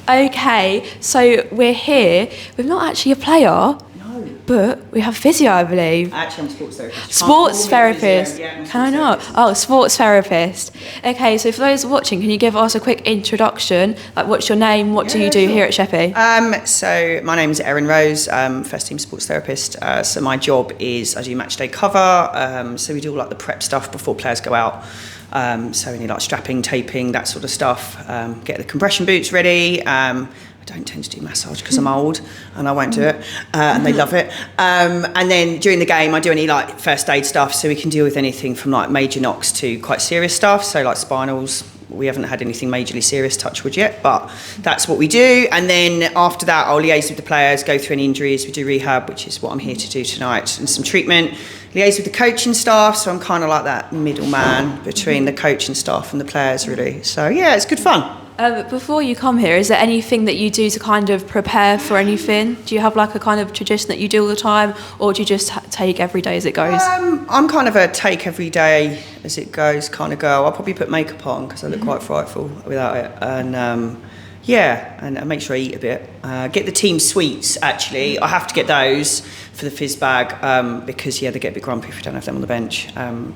Okay, so we're here. We're not actually a player. But we have physio, I believe. Actually, I'm a sports therapist. Sports therapist. Yeah, can I not? Oh, sports therapist. Okay, so for those watching, can you give us a quick introduction? Like, what's your name? What do you do here at Sheppey? So my name is Erin Rose, first team sports therapist. So my job is I do match day cover. So we do all like the prep stuff before players go out. So we need like strapping, taping, that sort of stuff. Get the compression boots ready. I don't tend to do massage because I'm old and I won't do it, and they love it. And then during the game, I do any like first aid stuff, so we can deal with anything from like major knocks to quite serious stuff. So like spinals, we haven't had anything majorly serious, touch wood, yet, but that's what we do. And then after that, I'll liaise with the players, go through any injuries. We do rehab, which is what I'm here to do tonight, and some treatment. Liaise with the coaching staff, so I'm kind of like that middleman between the coaching staff and the players, really. So yeah, it's good fun. Before you come here, is there anything that you do to kind of prepare for anything? Do you have like a kind of tradition that you do all the time, or do you just take every day as it goes? I'm kind of a take every day as it goes kind of girl. I'll probably put makeup on because I look quite frightful without it. And and make sure I eat a bit. Get the team sweets, actually. I have to get those for the fizz bag because, they get a bit grumpy if we don't have them on the bench.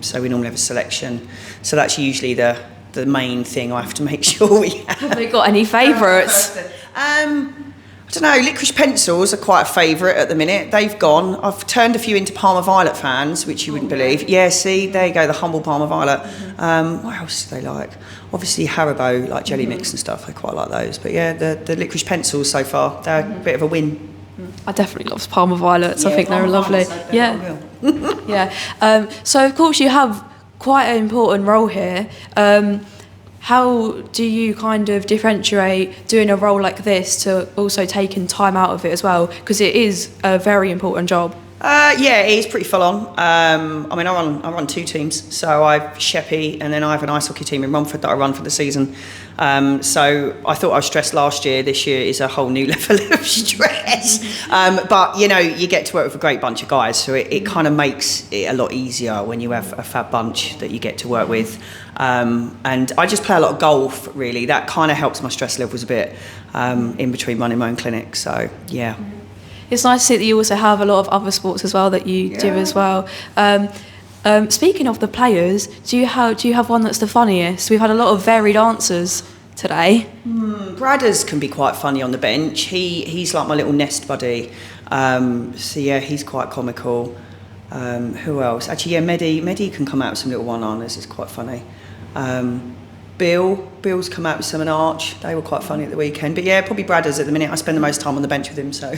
So we normally have a selection. So that's usually the main thing I have to make sure we have. Have they got any favourites? I don't know, licorice pencils are quite a favourite at the minute. They've gone. I've turned a few into Parma Violet fans, which you wouldn't believe. Yeah, see, there you go, the humble Parma Violet. What else do they like? Obviously Haribo, like jelly mix and stuff, they quite like those. But yeah, the licorice pencils so far, they're a bit of a win. I dedefinitely love Parma Violets. I think they're lovely. So of course you have quite an important role here. How do you kind of differentiate doing a role like this to also taking time out of it as well? Because it is a very important job. It is pretty full on. I run two teams. So I have Sheppey and then I have an ice hockey team in Romford that I run for the season. So I thought I was stressed last year. This year is a whole new level of stress. But, you get to work with a great bunch of guys. So it kind of makes it a lot easier when you have a fab bunch that you get to work with. And I just play a lot of golf, really. That kind of helps my stress levels a bit in between running my own clinic. So, yeah. It's nice to see that you also have a lot of other sports as well that you do as well. Speaking of the players, do you have one that's the funniest? We've had a lot of varied answers today. Bradders can be quite funny on the bench. He's like my little nest buddy. He's quite comical. Who else? Actually, Mehdi can come out with some little one-liners. It's quite funny. Bill's come out with some and Arch. They were quite funny at the weekend. But yeah, probably Bradders at the minute. I spend the most time on the bench with him, so.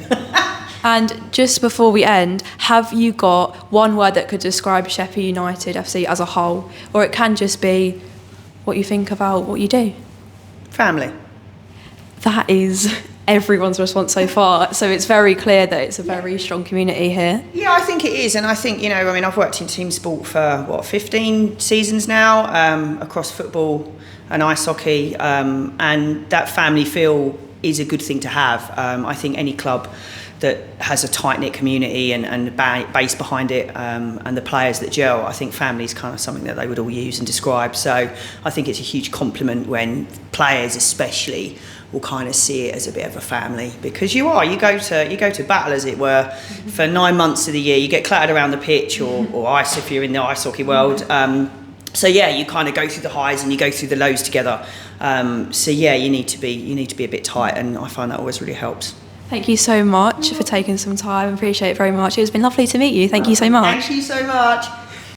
And just before we end, have you got one word that could describe Sheppey United FC as a whole? Or it can just be what you think about what you do? Family. That is everyone's response so far. So it's very clear that it's a very strong community here. Yeah, I think it is. And I think, I've worked in team sport for, 15 seasons now, across football and ice hockey. And that family feel is a good thing to have. I think any club that has a tight-knit community and a base behind it, and the players that gel, I think family is kind of something that they would all use and describe. So I think it's a huge compliment when players especially will kind of see it as a bit of a family, because you go to battle, as it were, for 9 months of the year. You get clattered around the pitch or ice if you're in the ice hockey world. You kind of go through the highs and you go through the lows together. You need to be a bit tight, and I find that always really helps. Thank you so much for taking some time. I appreciate it very much. It's been lovely to meet you. Thank you so much. Thank you so much.